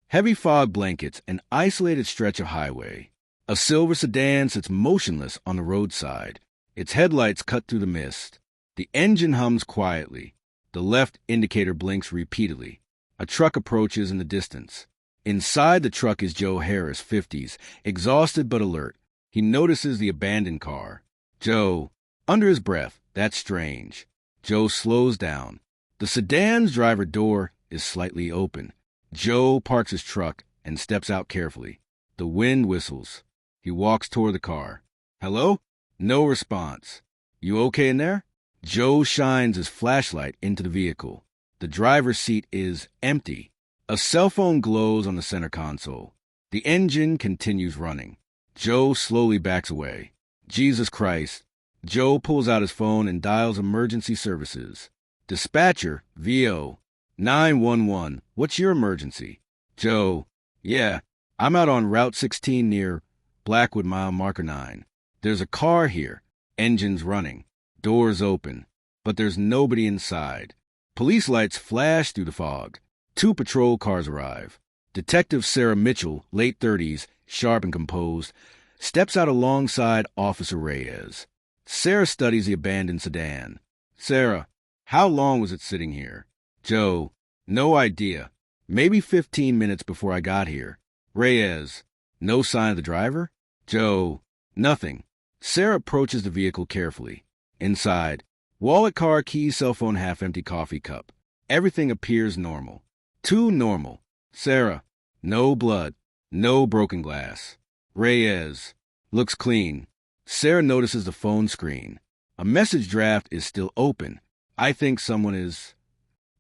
Heavy fog blankets an isolated stretch of highway. A silver sedan sits motionless on the roadside. Its headlights cut through the mist. The engine hums quietly. The left indicator blinks repeatedly. A truck approaches in the distance. Inside the truck is Joe Harris, 50s, exhausted but alert. He notices the abandoned car. Joe, under his breath, that's strange. Joe slows down. The sedan's driver door is slightly open. Joe parks his truck and steps out carefully. The wind whistles. He walks toward the car. Hello? No response. You okay in there? Joe shines his flashlight into the vehicle. The driver's seat is empty. A cell phone glows on the center console. The engine continues running. Joe slowly backs away. Jesus Christ. Joe pulls out his phone and dials emergency services. Dispatcher, VO. 911, what's your emergency? Joe, yeah, I'm out on Route 16 near Blackwood mile marker 9. There's a car here. Engine's running. Doors open. But there's nobody inside. Police lights flash through the fog. 2 patrol cars arrive. Detective Sarah Mitchell, late 30s, sharp and composed, steps out alongside Officer Reyes. Sarah studies the abandoned sedan. Sarah, how long was it sitting here? Joe, no idea. Maybe 15 minutes before I got here. Reyes, no sign of the driver? Joe, nothing. Sarah approaches the vehicle carefully. Inside, wallet, car, keys, cell phone, half-empty coffee cup. Everything appears normal. Too normal. Sarah, no blood, no broken glass. Reyes, looks clean. Sarah notices the phone screen. A message draft is still open. I think someone is...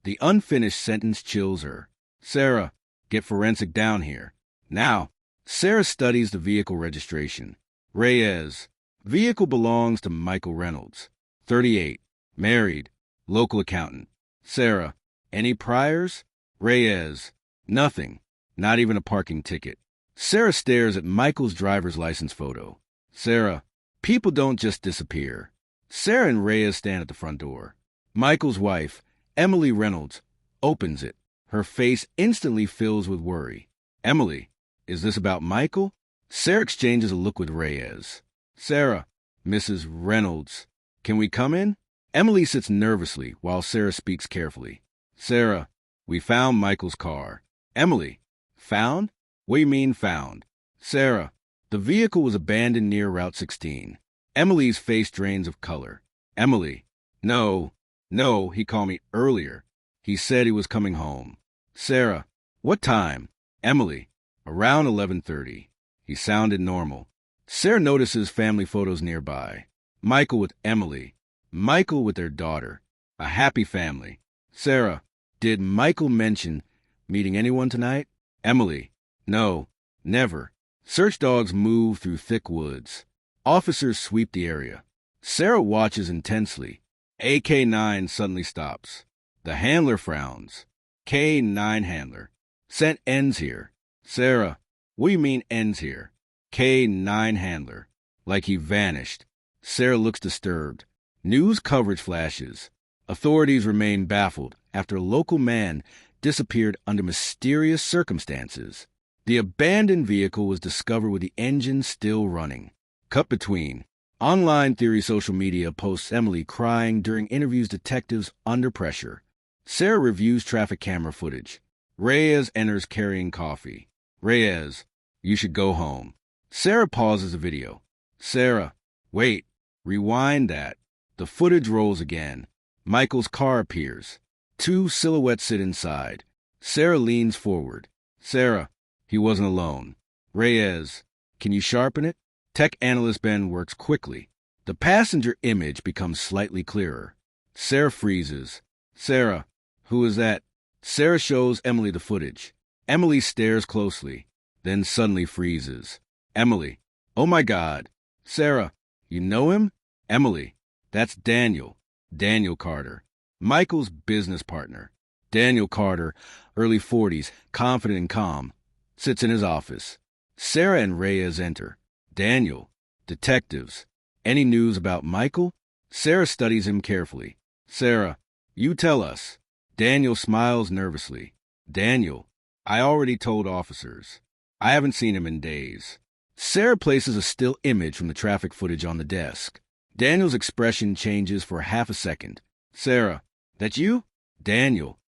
The unfinished sentence chills her. Sarah, get forensic down here. Now. Sarah studies the vehicle registration. Reyes, vehicle belongs to Michael Reynolds, 38, married, local accountant. Sarah, any priors? Reyes, nothing, not even a parking ticket. Sarah stares at Michael's driver's license photo. Sarah, people don't just disappear. Sarah and Reyes stand at the front door. Michael's wife, Emily Reynolds, opens it. Her face instantly fills with worry. Emily, is this about Michael? Sarah exchanges a look with Reyes. Sarah, Mrs. Reynolds, can we come in? Emily sits nervously while Sarah speaks carefully. Sarah, we found Michael's car. Emily, found? What do you mean found? Sarah, the vehicle was abandoned near Route 16. Emily's face drains of color. Emily, no, he called me earlier. He said he was coming home. Sarah, what time? Emily, around 11:30. He sounded normal. Sarah notices family photos nearby. Michael with Emily. Michael with their daughter. A happy family. Sarah, did Michael mention meeting anyone tonight? Emily, no, never. Search dogs move through thick woods. Officers sweep the area. Sarah watches intensely. AK-9 suddenly stops. The handler frowns. K-9 handler. Scent ends here. Sarah, what do you mean ends here? K-9 handler. Like he vanished. Sarah looks disturbed. News coverage flashes. Authorities remain baffled after a local man disappeared under mysterious circumstances. The abandoned vehicle was discovered with the engine still running. Cut between. Online theory social media posts Emily crying during interviews detectives under pressure. Sarah reviews traffic camera footage. Reyes enters carrying coffee. Reyes, you should go home. Sarah pauses the video. Sarah, wait, rewind that. The footage rolls again. Michael's car appears. 2 silhouettes sit inside. Sarah leans forward. Sarah, he wasn't alone. Reyes, can you sharpen it? Tech analyst Ben works quickly. The passenger image becomes slightly clearer. Sarah freezes. Sarah, who is that? Sarah shows Emily the footage. Emily stares closely, then suddenly freezes. Emily, oh my God. Sarah, you know him? Emily, that's Daniel. Daniel Carter. Michael's business partner. Daniel Carter, early 40s, confident and calm, sits in his office. Sarah and Reyes enter. Daniel, detectives. Any news about Michael? Sarah studies him carefully. Sarah, you tell us. Daniel smiles nervously. Daniel, I already told officers. I haven't seen him in days. Sarah places a still image from the traffic footage on the desk. Daniel's expression changes for half a second. Sarah, that you? Daniel,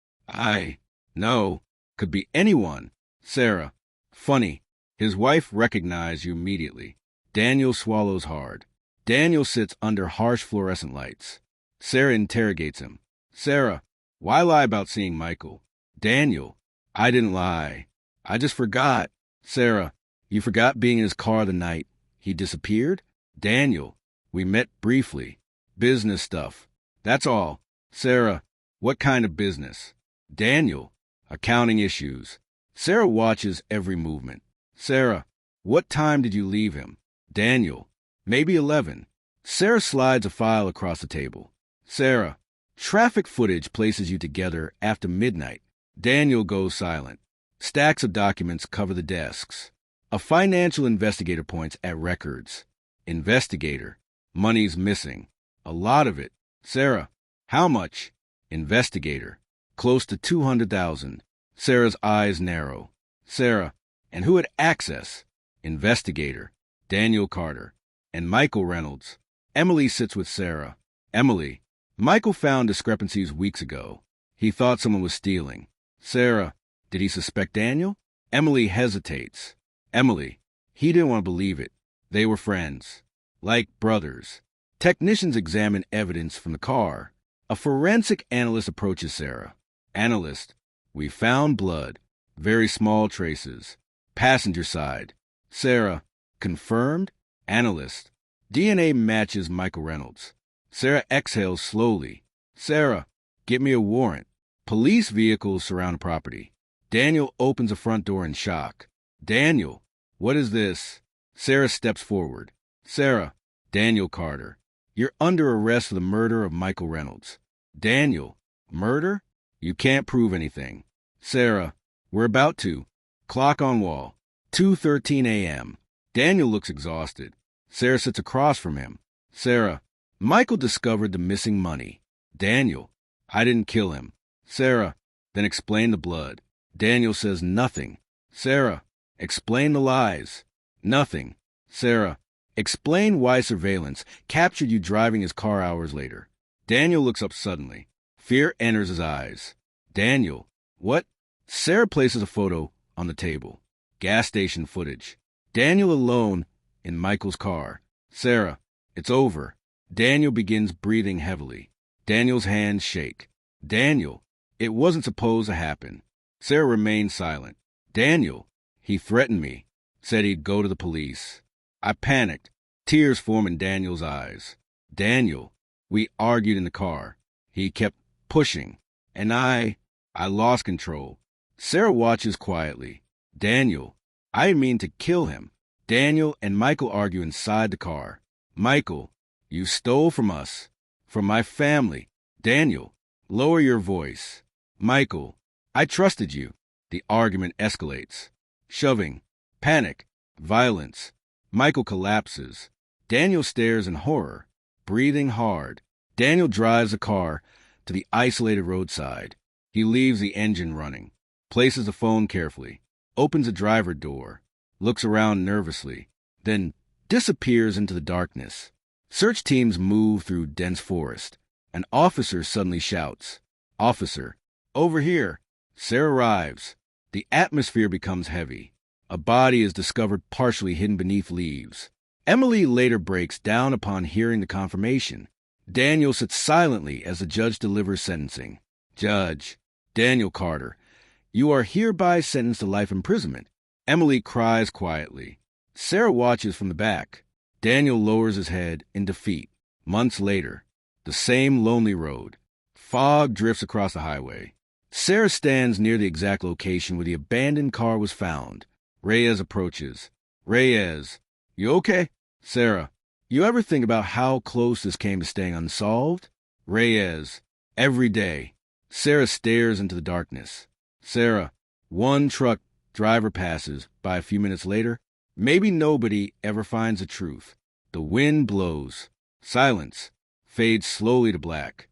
no, could be anyone. Sarah, funny. His wife recognized you immediately. Daniel swallows hard. Daniel sits under harsh fluorescent lights. Sarah interrogates him. Sarah, why lie about seeing Michael? Daniel, I didn't lie. I just forgot. Sarah, you forgot being in his car the night he disappeared? Daniel, we met briefly. Business stuff. That's all. Sarah, what kind of business? Daniel, accounting issues. Sarah watches every movement. Sarah, what time did you leave him? Daniel, maybe 11. Sarah slides a file across the table. Sarah, traffic footage places you together after midnight. Daniel goes silent. Stacks of documents cover the desks. A financial investigator points at records. Investigator, money's missing. A lot of it. Sarah, how much? Investigator, close to 200,000. Sarah's eyes narrow. Sarah, and who had access? Investigator, Daniel Carter, and Michael Reynolds. Emily sits with Sarah. Emily, Michael found discrepancies weeks ago. He thought someone was stealing. Sarah, did he suspect Daniel? Emily hesitates. Emily, he didn't want to believe it. They were friends, like brothers. Technicians examine evidence from the car. A forensic analyst approaches Sarah. Analyst, we found blood, very small traces. Passenger side. Sarah, confirmed? Analyst, DNA matches Michael Reynolds. Sarah exhales slowly. Sarah, get me a warrant. Police vehicles surround the property. Daniel opens the front door in shock. Daniel, what is this? Sarah steps forward. Sarah, Daniel Carter, you're under arrest for the murder of Michael Reynolds. Daniel, murder? You can't prove anything. Sarah, we're about to. Clock on wall. 2:13 a.m. Daniel looks exhausted. Sarah sits across from him. Sarah, Michael discovered the missing money. Daniel, I didn't kill him. Sarah, then explain the blood. Daniel says nothing. Sarah, explain the lies. Nothing. Sarah, explain why surveillance captured you driving his car hours later. Daniel looks up suddenly. Fear enters his eyes. Daniel, what? Sarah places a photo on the table. Gas station footage. Daniel alone in Michael's car. Sarah, it's over. Daniel begins breathing heavily. Daniel's hands shake. Daniel, it wasn't supposed to happen. Sarah remains silent. Daniel, he threatened me. Said he'd go to the police. I panicked. Tears form in Daniel's eyes. Daniel, we argued in the car. He kept pushing. And I lost control. Sarah watches quietly. Daniel, I didn't mean to kill him. Daniel and Michael argue inside the car. Michael, you stole from us. From my family. Daniel, lower your voice. Michael, I trusted you. The argument escalates. Shoving. Panic. Violence. Michael collapses. Daniel stares in horror, breathing hard. Daniel drives the car to the isolated roadside. He leaves the engine running, places the phone carefully, opens the driver door, looks around nervously, then disappears into the darkness. Search teams move through dense forest. An officer suddenly shouts, "Officer, over here!" Sarah arrives. The atmosphere becomes heavy. A body is discovered partially hidden beneath leaves. Emily later breaks down upon hearing the confirmation. Daniel sits silently as the judge delivers sentencing. Judge, Daniel Carter, you are hereby sentenced to life imprisonment. Emily cries quietly. Sarah watches from the back. Daniel lowers his head in defeat. Months later, the same lonely road. Fog drifts across the highway. Sarah stands near the exact location where the abandoned car was found. Reyes approaches. Reyes, you okay? Sarah, you ever think about how close this came to staying unsolved? Reyes, every day. Sarah stares into the darkness. Sarah, one truck driver passes by a few minutes later. Maybe nobody ever finds the truth. The wind blows. Silence fades slowly to black.